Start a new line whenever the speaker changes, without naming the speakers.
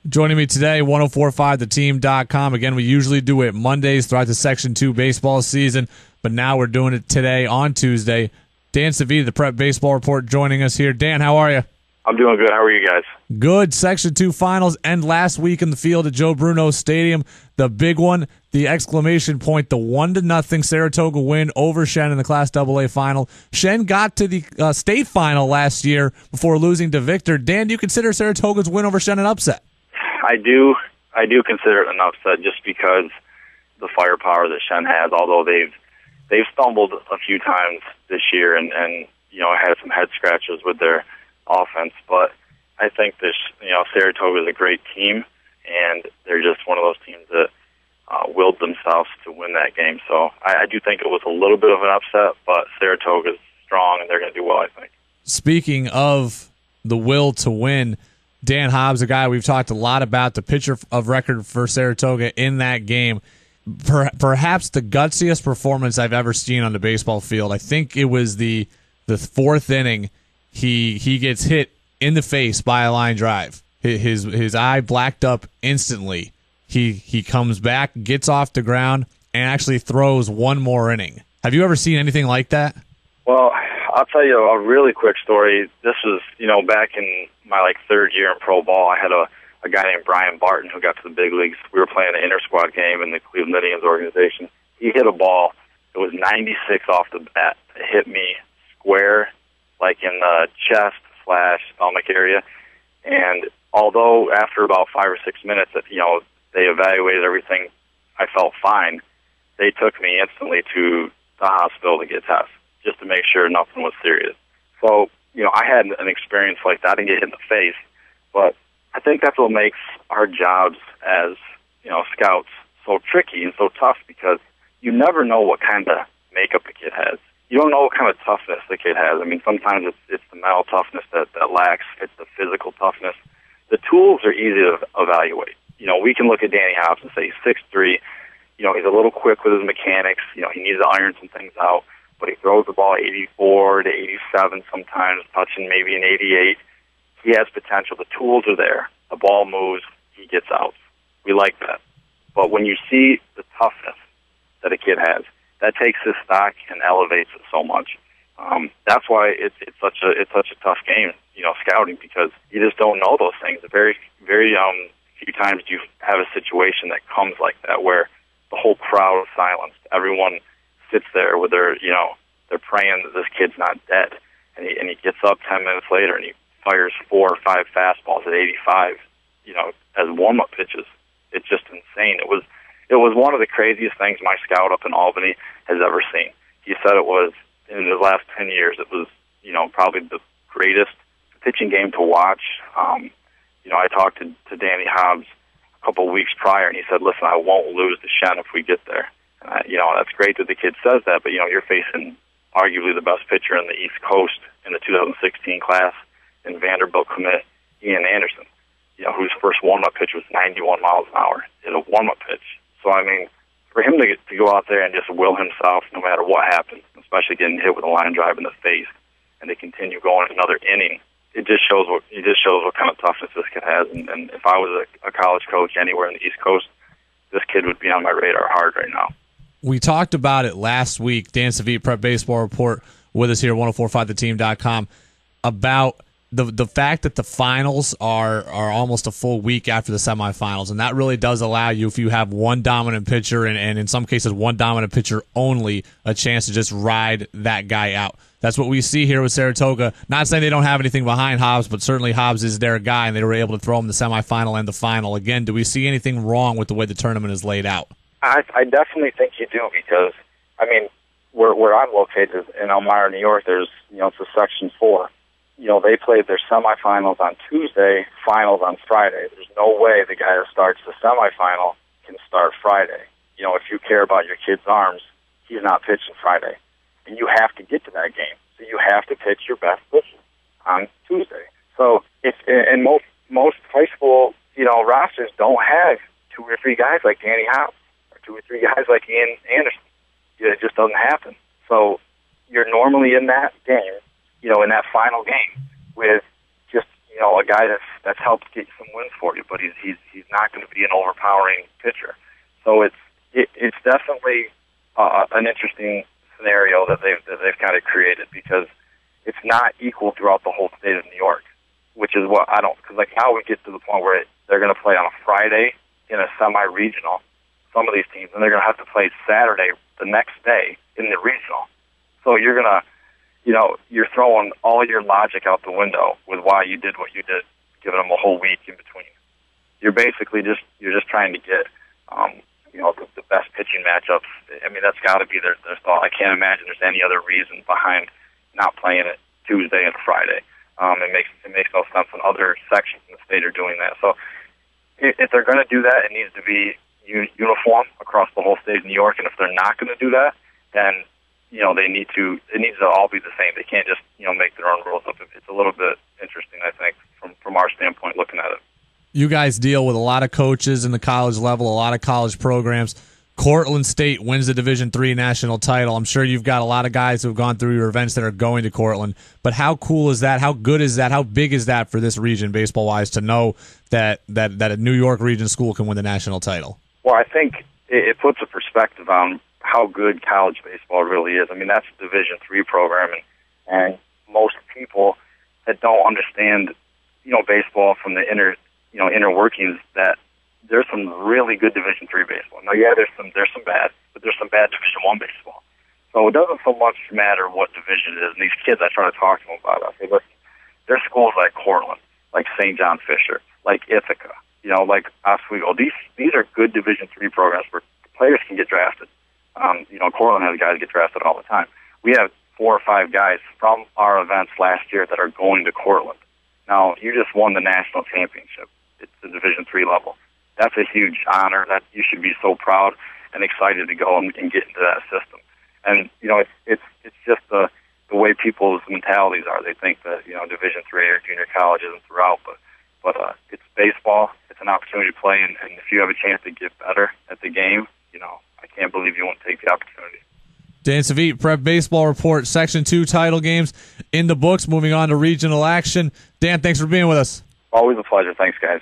Joining me today, 1045theteam.com. Again, we usually do it Mondays throughout the Section 2 baseball season, but now we're doing it today on Tuesday. Dan Cevette, the Prep Baseball Report, joining us here. Dan, how are you?
I'm doing good. How are you guys?
Good. Section 2 finals end last week in the field at Joe Bruno Stadium. The big one, the exclamation point, the 1-0 Saratoga win over Shen in the Class AA final. Shen got to the state final last year before losing to Victor. Dan, do you consider Saratoga's win over Shen an upset?
I do consider it an upset just because the firepower that Shen has, although they've stumbled a few times this year and had some head scratches with their offense, but I think Saratoga is a great team, and they're just one of those teams that willed themselves to win that game. So I do think it was a little bit of an upset, but Saratoga's strong, and they're going to do well, I think. Speaking
of the will to win, Dan Hobbs, a guy we've talked a lot about, the pitcher of record for Saratoga in that game, perhaps the gutsiest performance I've ever seen on the baseball field. I think it was the fourth inning. He gets hit in the face by a line drive. His eye blacked up instantly. He comes back, gets off the ground, and actually throws one more inning. Have you ever seen anything like that?
Well, I'll tell you a really quick story. This was, back in my third year in pro ball. I had a guy named Brian Barton who got to the big leagues. We were playing an inter-squad game in the Cleveland Indians organization. He hit a ball. It was 96 off the bat. It hit me square, in the chest/stomach area. And although after about 5 or 6 minutes, they evaluated everything, I felt fine. They took me instantly to the hospital to get tested, just to make sure nothing was serious. So, I had an experience like that. I didn't get hit in the face, but I think that's what makes our jobs as, scouts so tricky and so tough, because you never know what kind of makeup the kid has. You don't know what kind of toughness the kid has. I mean, sometimes it's the mental toughness that lacks. It's the physical toughness. The tools are easy to evaluate. We can look at Danny Hobbs and say he's 6'3". He's a little quick with his mechanics. He needs to iron some things out, but he throws the ball 84 to 87 sometimes, touching maybe an 88. He has potential. The tools are there. The ball moves. He gets out. We like that. But when you see the toughness that a kid has, that takes his stock and elevates it so much. That's why it's such a tough game, scouting, because you just don't know those things. Very few times do you have a situation that comes like that, where the whole crowd is silenced. Everyone sits there with their they're praying that this kid's not dead, and he gets up 10 minutes later and he fires 4 or 5 fastballs at 85, as warm-up pitches. It's just insane. It was one of the craziest things my scout up in Albany has ever seen. He said it was, in the last 10 years, it was, probably the greatest pitching game to watch. I talked to Danny Hobbs a couple of weeks prior, and he said, listen, I won't lose to Shen if we get there. That's great that the kid says that, but, you're facing arguably the best pitcher in the East Coast in the 2016 class in Vanderbilt commit, Ian Anderson, whose first warm-up pitch was 91 miles an hour in a warm-up pitch. So, for him to go out there and just will himself no matter what happens, especially getting hit with a line drive in the face, and to continue going another inning, it just shows what kind of toughness this kid has. And if I was a college coach anywhere in the East Coast, this kid would be on my radar hard right now.
We talked about it last week. Dan Cevette, Prep Baseball Report, with us here at 1045theteam.com, about the fact that the finals are almost a full week after the semifinals, and that really does allow you, if you have one dominant pitcher and in some cases one dominant pitcher only, a chance to just ride that guy out. That's what we see here with Saratoga. Not saying they don't have anything behind Hobbs, but certainly Hobbs is their guy, and they were able to throw him the semifinal and the final. Again, do we see anything wrong with the way the tournament is laid out?
I definitely think you do, because, where I'm located in Elmira, New York, there's, it's a Section 4. They played their semifinals on Tuesday, finals on Friday. There's no way the guy who starts the semifinal can start Friday. If you care about your kid's arms, he's not pitching Friday. And you have to get to that game. So you have to pitch your best pitcher on Tuesday. So and most high school, rosters don't have 2 or 3 guys like Danny Hobbs or 2 or 3 guys like Ian Anderson. It just doesn't happen. So you're normally in that game, in that final game with just a guy that's helped get some wins for you, but he's not going to be an overpowering pitcher. So it's definitely an interesting scenario that they've kind of created, because it's not equal throughout the whole state of New York, which is what I don't, because like now we get to the point where they're going to play on a Friday in a semi-regional, some of these teams, and they're going to have to play Saturday the next day in the regional. So you're going to, you're throwing all your logic out the window with why you did what you did, giving them a whole week in between. You're basically just trying to get, the best pitching matchups. I mean, that's got to be their thought. I can't imagine there's any other reason behind not playing it Tuesday and Friday. It makes no sense when other sections in the state are doing that. So if they're going to do that, it needs to be uniform across the whole state of New York. And if they're not going to do that, then it needs to all be the same. They can't just make their own rules up. It's a little bit interesting, I think, from our standpoint looking at it.
You guys deal with a lot of coaches in the college level, a lot of college programs. Cortland State wins the Division III national title. I'm sure you've got a lot of guys who have gone through your events that are going to Cortland. But how cool is that? How good is that? How big is that for this region, baseball-wise, to know that a New York region school can win the national title?
Well, I think it puts a perspective on how good college baseball really is. I mean, that's a Division III program, and most people that don't understand, baseball from the inner workings, that there's some really good Division III baseball. Now, yeah, there's some bad, but there's some bad Division I baseball. So it doesn't so much matter what division it is. And these kids, I try to talk to them about it. I say, listen, there's schools like Cortland, like St. John Fisher, like Ithaca, like Oswego. These are good Division III programs where players can get drafted. Cortland has guys get drafted all the time. We have 4 or 5 guys from our events last year that are going to Cortland. Now, you just won the national championship. It's the Division III level. That's a huge honor. That you should be so proud and excited to go and get into that system. And it's just the way people's mentalities are. They think that Division III or junior college isn't throughout, but it's baseball. It's an opportunity to play, and if you have a chance to get better at the game, I can't believe you won't take the opportunity.
Dan Cevette, Prep Baseball Report, Section 2 title games in the books. Moving on to regional action. Dan, thanks for being with us.
Always a pleasure. Thanks, guys.